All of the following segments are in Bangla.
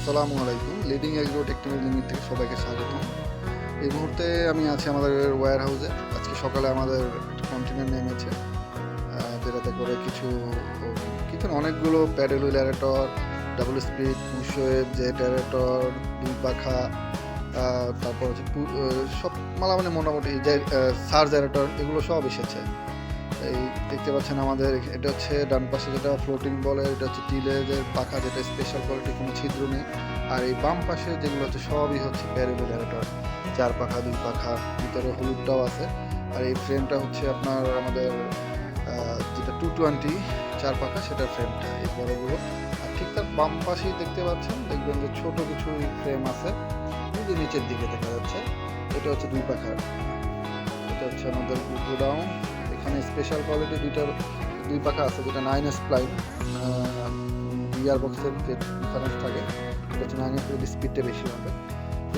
আসসালামু আলাইকুম। লিডিং এগ্রো টেকনোলজি লিমিটেড থেকে সবাইকে স্বাগতম। এই মুহূর্তে আমি আছি আমাদের ওয়্যার হাউসে। আজকে সকালে আমাদের একটা কন্টেনার নেমেছে, যেটাতে করে কিছু না, অনেকগুলো pedal wheel aerator, double speed, push wave, jet aerator, দুই পাখা, তারপর হচ্ছে সব মালামালি মোটামুটি যে সার্জ অ্যারেটর, এগুলো সব এসেছে। এই দেখতে পাচ্ছেন আমাদের এটা হচ্ছে ডান পাশে যেটা ফ্লোটিং বলে, এটা হচ্ছে টিলেজের পাখা, যেটা স্পেশাল কোয়ালিটি, কোনো ছিদ্র নেই। আর এই বাম পাশে যেগুলো হচ্ছে সবই হচ্ছে প্যারেলল জেনারেটর, চার পাখা, দুই পাখা, ভিতরে হলুদটাও আছে। আর এই ফ্রেমটা হচ্ছে আপনার আমাদের যেটা 220 চার পাখা, সেটার ফ্রেমটা এই বড়গুলো। আর ঠিক তার বাম পাশেই দেখতে পাচ্ছেন, দেখবেন যে ছোট কিছু ফ্রেম আছে, কিন্তু নিচের দিকে দেখা যাচ্ছে। এটা হচ্ছে দুই পাখার, এটা হচ্ছে আমাদের গোডাউন। এখানে স্পেশাল কোয়ালিটি দুই পাখা আছে, যেটা 9S প্লাইন। গিয়ার বক্সের যে ডিফারেন্স থাকে, এটা হচ্ছে 9S স্পিডটা বেশি হবে।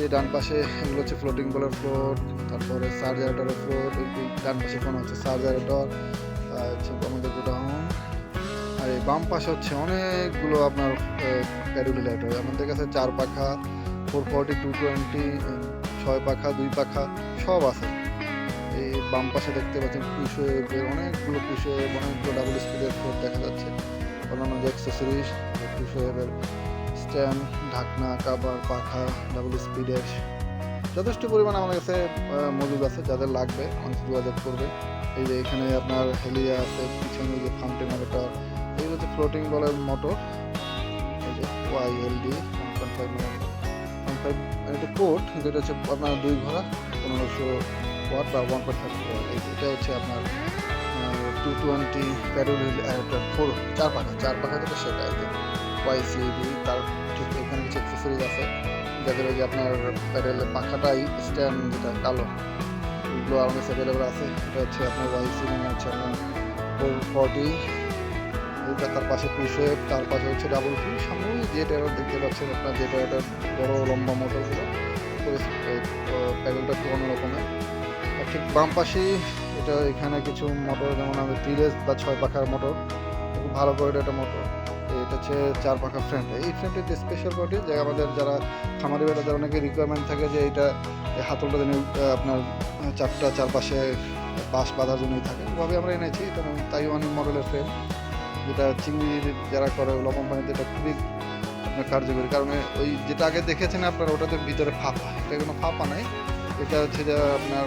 এই ডান পাশে এগুলো হচ্ছে ফ্লোটিং বলের ফ্লোট, তারপরে সার্জারেটরের ফ্লোট। এই ডান পাশে কোনো হচ্ছে সার্জারেটর, হচ্ছে আমাদের গোডাউন। আর এই বাম পাশে হচ্ছে অনেকগুলো আপনার প্যাডুলিলেটর। আমাদের কাছে চার পাখা, 440, 220, ছয় পাখা, দুই পাখা সব আছে। এই বাম পাশে দেখতে পাচ্ছেন পুশওয়েভের অনেকগুলো ডাবল স্পিডের ফ্লোর দেখা যাচ্ছে। অন্যান্য যে অ্যাক্সেসরিজ, পুশওয়েভের স্ট্যান্ড, ঢাকনা, কাভার, পাখা, ডাবল স্পিডের যথেষ্ট পরিমাণ আমাদের কাছে মজুদ আছে। যাদের লাগবে আমাদের যোগাযোগ করবে। এই যে এখানে আপনার হেলিয়া আছে, পিছনে যে ফাউন্টেন মোটর, এই হচ্ছে ফ্লোটিং বলের মোটর। এই যে YLD 1.5 এটা কোড, যেটা হচ্ছে আপনার 2 ঘোড়া, 1500 ওয়াট বা 1.5 ওয়াট। এটা হচ্ছে আপনার 220 প্যাডেল হুইল অ্যাডাপ্টার 4 চার পাখা যেটা, সেটা এই যে YCD। তার ঠিক এখানে কিছু অ্যাক্সেসরিজ আছে, যাদের ওই যে আপনার প্যাডেলের পাখাটাই স্ট্যান্ড, যেটা কালো, এগুলো আমার কাছে অ্যাভেলেবেল আছে। এটা হচ্ছে আপনার YC, মানে হচ্ছে আপনার 440। এইটা তার পাশে পুশওয়েভ, তার পাশে হচ্ছে ডাবল ফুল। সামনে জেট অ্যারো দেখতে পাচ্ছেন আপনার, জেট অ্যারোটার বড় লম্বা মোটরগুলো, প্যাডেলটা একটু অন্যরকমের। আর ঠিক বাম পাশেই এটা, এখানে কিছু মোটর, যেমন আমাদের টিলেজ বা ছয় পাখার মোটর, খুব ভালো করে একটা মোটর। এটা হচ্ছে চার পাখার ফ্রেমটা। এই ফ্রেমটা যে স্পেশাল কোয়ালিটি, যে আমাদের যারা খামারি বা তাদের অনেকে রিকোয়ারমেন্ট থাকে যে এটা হাতলটা যেন আপনার চারপাশে বাঁশ বাঁধার জন্যই থাকে, ওভাবে আমরা এনেছি। এটা তাইওয়ানি মডেলের ফ্রেম, যেটা চিংড়ি যারা করে ওগুলো কোম্পানিতে, এটা খুবই আপনার কার্যকরী। কারণ ওই যেটা আগে দেখেছেন আপনার, ওটাতে ভিতরে ফাঁপা, এটা কোনো ফাঁপা নাই। এটা হচ্ছে যে আপনার